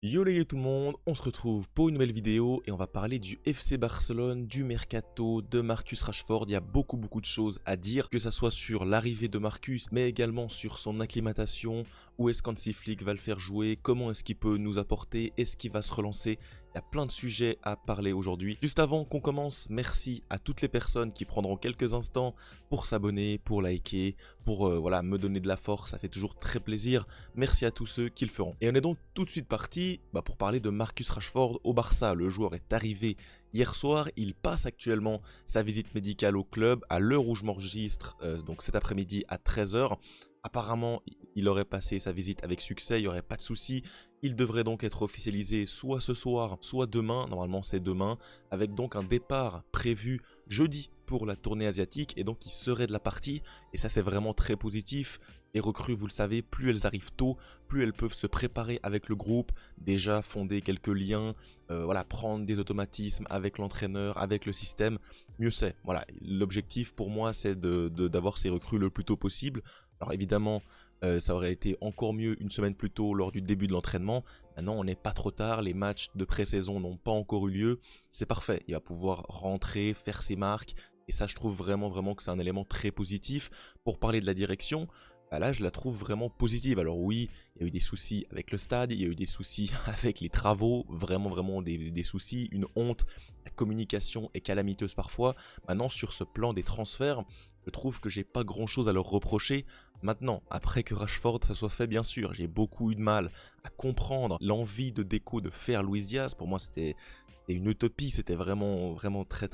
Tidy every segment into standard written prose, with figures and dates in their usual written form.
Yo les gars tout le monde, on se retrouve pour une nouvelle vidéo et on va parler du FC Barcelone, du mercato, de Marcus Rashford. Il y a beaucoup de choses à dire, que ça soit sur l'arrivée de Marcus, mais également sur son acclimatation, où est-ce qu'Hansi Flick va le faire jouer, comment est-ce qu'il peut nous apporter, est-ce qu'il va se relancer. Il y a plein de sujets à parler aujourd'hui. Juste avant qu'on commence, merci à toutes les personnes qui prendront quelques instants pour s'abonner, pour liker, pour voilà, me donner de la force, ça fait toujours très plaisir. Merci à tous ceux qui le feront. Et on est donc tout de suite parti pour parler de Marcus Rashford au Barça. Le joueur est arrivé hier soir, il passe actuellement sa visite médicale au club à l'heure où je m'enregistre, donc cet après-midi à 13 h. Apparemment, il aurait passé sa visite avec succès, il n'y aurait pas de souci. Il devrait donc être officialisé soit ce soir, soit demain. Normalement, c'est demain, avec donc un départ prévu jeudi pour la tournée asiatique. Et donc, il serait de la partie. Et ça, c'est vraiment très positif. Les recrues, vous le savez, plus elles arrivent tôt, plus elles peuvent se préparer avec le groupe, déjà fonder quelques liens, voilà, prendre des automatismes avec l'entraîneur, avec le système, mieux c'est. Voilà, l'objectif pour moi, c'est d'avoir ces recrues le plus tôt possible. Alors évidemment, ça aurait été encore mieux une semaine plus tôt lors du début de l'entraînement. Maintenant, on n'est pas trop tard, les matchs de pré-saison n'ont pas encore eu lieu. C'est parfait, il va pouvoir rentrer, faire ses marques. Et ça, je trouve vraiment que c'est un élément très positif. Pour parler de la direction, là, je la trouve vraiment positive. Alors oui, il y a eu des soucis avec le stade, il y a eu des soucis avec les travaux, vraiment des soucis, une honte. La communication est calamiteuse parfois. Maintenant, sur ce plan des transferts, je trouve que j'ai pas grand chose à leur reprocher. Maintenant, après que Rashford ça soit fait, bien sûr, j'ai beaucoup eu de mal à comprendre l'envie de Deco de faire Luis Diaz. Pour moi, c'était une utopie, c'était vraiment très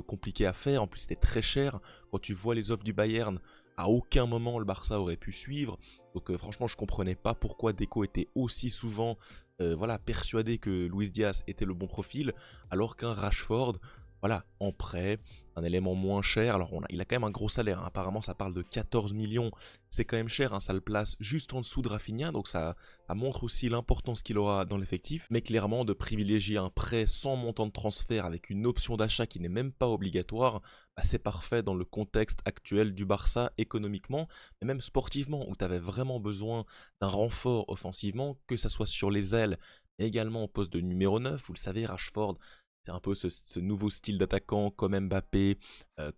compliqué à faire. En plus, c'était très cher. Quand tu vois les offres du Bayern, à aucun moment le Barça aurait pu suivre. Donc franchement, je comprenais pas pourquoi Deco était aussi souvent voilà, persuadé que Luis Diaz était le bon profil, alors qu'un Rashford, voilà, en prêt, un élément moins cher. Alors il a quand même un gros salaire, hein. Apparemment ça parle de 14 millions, c'est quand même cher, hein. Ça le place juste en dessous de Rafinha, donc ça montre aussi l'importance qu'il aura dans l'effectif. Mais clairement, de privilégier un prêt sans montant de transfert avec une option d'achat qui n'est même pas obligatoire, c'est parfait dans le contexte actuel du Barça économiquement, mais même sportivement, où tu avais vraiment besoin d'un renfort offensivement, que ça soit sur les ailes, mais également au poste de numéro 9. Vous le savez, Rashford, c'est un peu ce nouveau style d'attaquant comme Mbappé,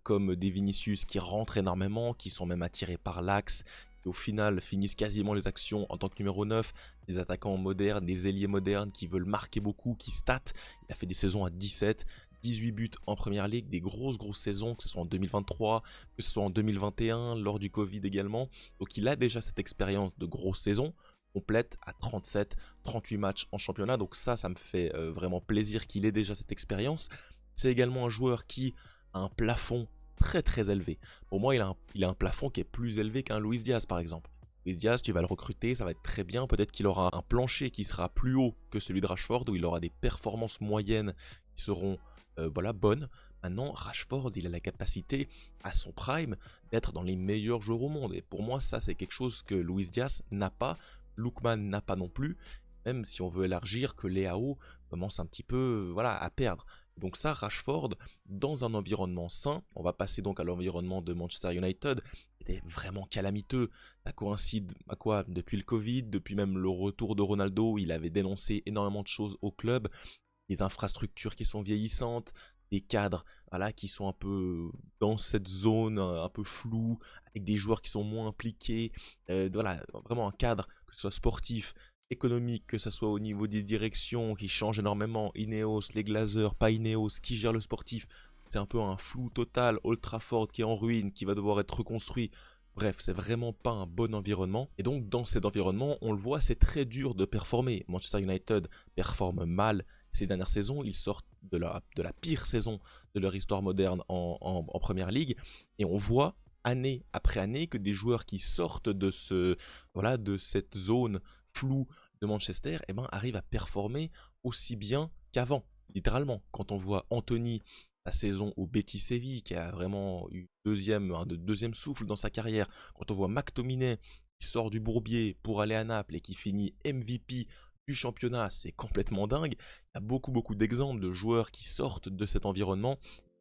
comme des Vinicius qui rentrent énormément, qui sont même attirés par l'axe, qui au final finissent quasiment les actions en tant que numéro 9, des attaquants modernes, des ailiers modernes qui veulent marquer beaucoup, qui statent. Il a fait des saisons à 17, 18 buts en première ligue, des grosses saisons, que ce soit en 2023, que ce soit en 2021, lors du Covid également. Donc il a déjà cette expérience de grosses saisons complète à 37, 38 matchs en championnat. Donc ça me fait vraiment plaisir qu'il ait déjà cette expérience. C'est également un joueur qui a un plafond très élevé. Pour moi, il a un plafond qui est plus élevé qu'un Luis Diaz par exemple. Luis Diaz, tu vas le recruter, ça va être très bien. Peut-être qu'il aura un plancher qui sera plus haut que celui de Rashford, où il aura des performances moyennes qui seront voilà, bonnes. Maintenant, Rashford, il a la capacité, à son prime, d'être dans les meilleurs joueurs au monde. Et pour moi, ça, c'est quelque chose que Luis Diaz n'a pas. Lookman n'a pas non plus, même si on veut élargir, que Leao commence un petit peu voilà, à perdre. Donc ça, Rashford, dans un environnement sain, on va passer donc à l'environnement de Manchester United, était vraiment calamiteux. Ça coïncide à quoi? Depuis le Covid, depuis même le retour de Ronaldo, il avait dénoncé énormément de choses au club, des infrastructures qui sont vieillissantes, des cadres voilà, qui sont un peu dans cette zone un peu floue, avec des joueurs qui sont moins impliqués, voilà, vraiment un cadre, que ce soit sportif, économique, que ce soit au niveau des directions qui changent énormément, Ineos, les Glazers, pas Ineos, qui gère le sportif, c'est un peu un flou total, Old Trafford qui est en ruine, qui va devoir être reconstruit. Bref, c'est vraiment pas un bon environnement. Et donc, dans cet environnement, on le voit, c'est très dur de performer. Manchester United performe mal ces dernières saisons. Ils sortent de la pire saison de leur histoire moderne en Première Ligue. Et on voit, année après année, que des joueurs qui sortent de cette zone floue de Manchester, arrivent à performer aussi bien qu'avant. Littéralement, quand on voit Anthony, la saison au Betis Séville, qui a vraiment eu un deuxième souffle dans sa carrière, quand on voit McTominay qui sort du Bourbier pour aller à Naples et qui finit MVP du championnat, c'est complètement dingue. Il y a beaucoup d'exemples de joueurs qui sortent de cet environnement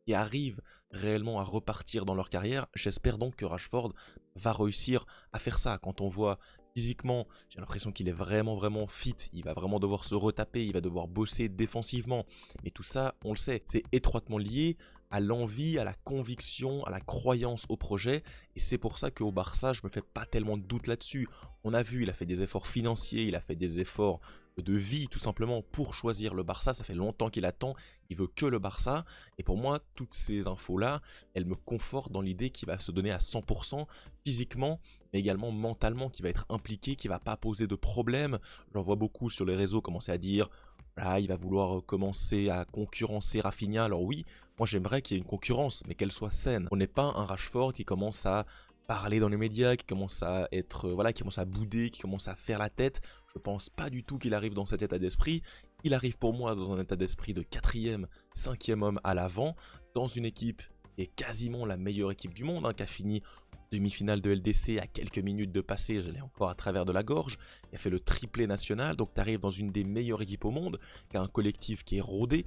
et arrivent réellement à repartir dans leur carrière. J'espère donc que Rashford va réussir à faire ça. Quand on voit Physiquement, j'ai l'impression qu'il est vraiment fit, il va vraiment devoir se retaper, il va devoir bosser défensivement. Mais tout ça, on le sait, c'est étroitement lié à l'envie, à la conviction, à la croyance au projet. Et c'est pour ça qu'au Barça, je me fais pas tellement de doute là-dessus. On a vu, il a fait des efforts financiers, il a fait des efforts de vie tout simplement pour choisir le Barça. Ça fait longtemps qu'il attend, il veut que le Barça. Et pour moi, toutes ces infos-là, elles me confortent dans l'idée qu'il va se donner à 100% physiquement, mais également mentalement, qui va être impliqué, qui va pas poser de problème. J'en vois beaucoup sur les réseaux commencer à dire voilà, il va vouloir commencer à concurrencer Rafinha. Alors oui, moi j'aimerais qu'il y ait une concurrence, mais qu'elle soit saine. On n'est pas un Rashford qui commence à parler dans les médias, qui commence à être voilà, qui commence à bouder, qui commence à faire la tête. Je pense pas du tout qu'il arrive dans cet état d'esprit. Il arrive pour moi dans un état d'esprit de 4e, 5e homme à l'avant, dans une équipe qui est quasiment la meilleure équipe du monde, qui a fini demi-finale de LDC à quelques minutes de passer, je l'ai encore à travers de la gorge, il a fait le triplé national, donc tu arrives dans une des meilleures équipes au monde, qui a un collectif qui est rodé.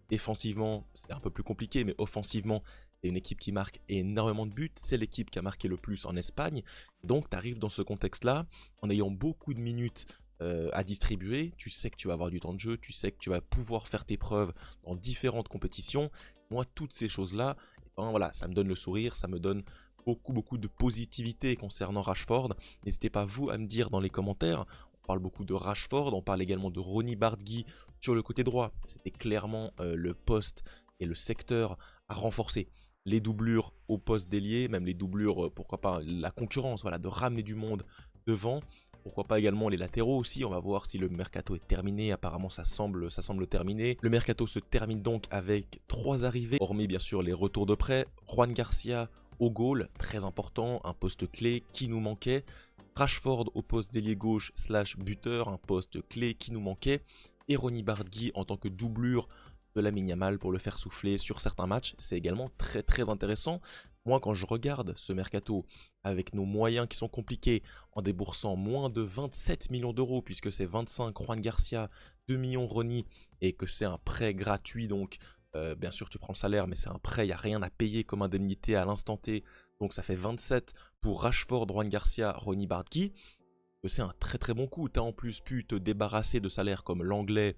Défensivement, c'est un peu plus compliqué, mais offensivement, c'est une équipe qui marque énormément de buts, c'est l'équipe qui a marqué le plus en Espagne, donc tu arrives dans ce contexte-là, en ayant beaucoup de minutes à distribuer, tu sais que tu vas avoir du temps de jeu, tu sais que tu vas pouvoir faire tes preuves dans différentes compétitions. Moi, toutes ces choses-là, voilà, ça me donne le sourire, ça me donne beaucoup de positivité concernant Rashford. N'hésitez pas vous à me dire dans les commentaires. On parle beaucoup de Rashford, on parle également de Ronny Barguil sur le côté droit. C'était clairement le poste et le secteur à renforcer. Les doublures au poste d'ailier, même les doublures, pourquoi pas la concurrence, voilà, de ramener du monde devant. Pourquoi pas également les latéraux aussi, on va voir si le mercato est terminé, apparemment ça semble terminé. Le mercato se termine donc avec 3 arrivées, hormis bien sûr les retours de prêt. Juan Garcia au goal, très important, un poste clé qui nous manquait. Rashford au poste d'ailier gauche / buteur, un poste clé qui nous manquait. Et Ronny Barguil en tant que doublure de Lamine Yamal pour le faire souffler sur certains matchs, c'est également très intéressant. Moi, quand je regarde ce mercato avec nos moyens qui sont compliqués, en déboursant moins de 27 millions d'euros, puisque c'est 25 Juan Garcia, 2 millions Ronny, et que c'est un prêt gratuit, donc bien sûr tu prends le salaire, mais c'est un prêt, il n'y a rien à payer comme indemnité à l'instant T, donc ça fait 27 pour Rashford, Juan Garcia, Ronny Barguil, c'est un très bon coup. Tu as en plus pu te débarrasser de salaires comme l'anglais.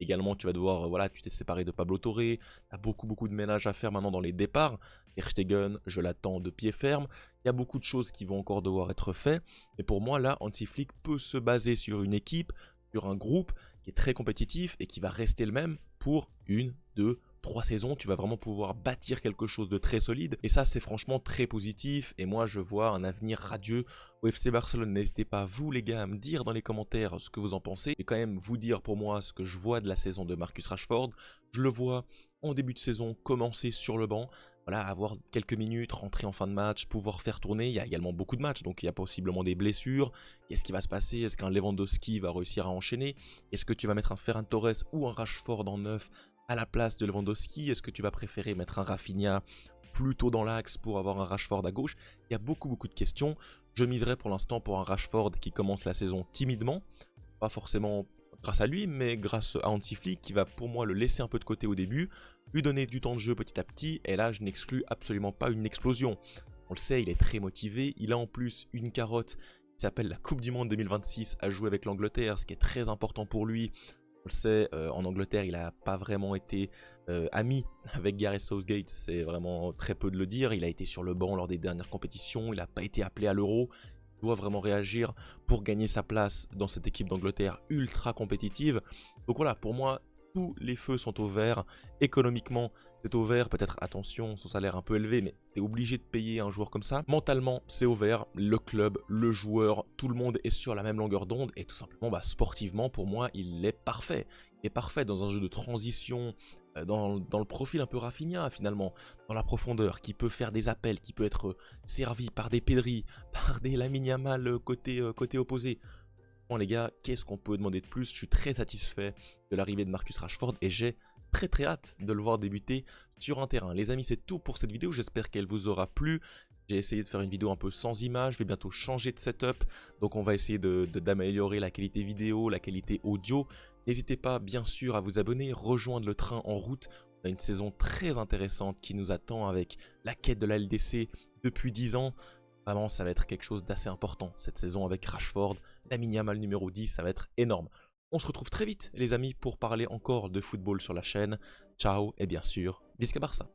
Également, tu vas devoir, voilà, tu t'es séparé de Pablo Torre, tu as beaucoup de ménage à faire maintenant dans les départs. Ter Stegen, je l'attends de pied ferme. Il y a beaucoup de choses qui vont encore devoir être faites. Mais pour moi, là, Hansi Flick peut se baser sur une équipe, sur un groupe qui est très compétitif et qui va rester le même pour 1, 2, 3 saisons. Tu vas vraiment pouvoir bâtir quelque chose de très solide. Et ça, c'est franchement très positif. Et moi, je vois un avenir radieux au FC Barcelone. N'hésitez pas, vous les gars, à me dire dans les commentaires ce que vous en pensez. Et quand même vous dire pour moi ce que je vois de la saison de Marcus Rashford. Je le vois en début de saison commencer sur le banc. Voilà, avoir quelques minutes, rentrer en fin de match, pouvoir faire tourner. Il y a également beaucoup de matchs, donc il y a possiblement des blessures. Qu'est-ce qui va se passer? Est-ce qu'un Lewandowski va réussir à enchaîner? Est-ce que tu vas mettre un Ferran Torres ou un Rashford en neuf à la place de Lewandowski? Est-ce que tu vas préférer mettre un Rafinha plutôt dans l'axe pour avoir un Rashford à gauche? Il y a beaucoup de questions. Je miserais pour l'instant pour un Rashford qui commence la saison timidement. Pas forcément grâce à lui, mais grâce à Hansi Flick qui va pour moi le laisser un peu de côté au début, lui donner du temps de jeu petit à petit, et là je n'exclus absolument pas une explosion. On le sait, il est très motivé, il a en plus une carotte qui s'appelle la Coupe du Monde 2026 à jouer avec l'Angleterre, ce qui est très important pour lui. On le sait, en Angleterre, il n'a pas vraiment été ami avec Gareth Southgate, c'est vraiment très peu de le dire. Il a été sur le banc lors des dernières compétitions, il n'a pas été appelé à l'Euro. Il doit vraiment réagir pour gagner sa place dans cette équipe d'Angleterre ultra compétitive. Donc voilà, pour moi, tous les feux sont au vert. Économiquement, c'est au vert. Peut-être, attention, son salaire un peu élevé, mais tu es obligé de payer un joueur comme ça. Mentalement, c'est au vert. Le club, le joueur, tout le monde est sur la même longueur d'onde. Et tout simplement, sportivement, pour moi, il est parfait. Il est parfait dans un jeu de transition, dans le profil un peu Rafinha finalement, dans la profondeur, qui peut faire des appels, qui peut être servi par des Pedri, par des Lamine Yamal côté opposé. Bon les gars, qu'est-ce qu'on peut demander de plus? Je suis très satisfait de l'arrivée de Marcus Rashford et j'ai très hâte de le voir débuter sur un terrain. Les amis, c'est tout pour cette vidéo, j'espère qu'elle vous aura plu. J'ai essayé de faire une vidéo un peu sans images, je vais bientôt changer de setup, donc on va essayer d'améliorer la qualité vidéo, la qualité audio. N'hésitez pas bien sûr à vous abonner, rejoindre le train en route. On a une saison très intéressante qui nous attend avec la quête de la LDC depuis 10 ans. Vraiment, ça va être quelque chose d'assez important cette saison avec Rashford, Lamine Yamal numéro 10, ça va être énorme. On se retrouve très vite les amis pour parler encore de football sur la chaîne. Ciao et bien sûr, Visca Barça.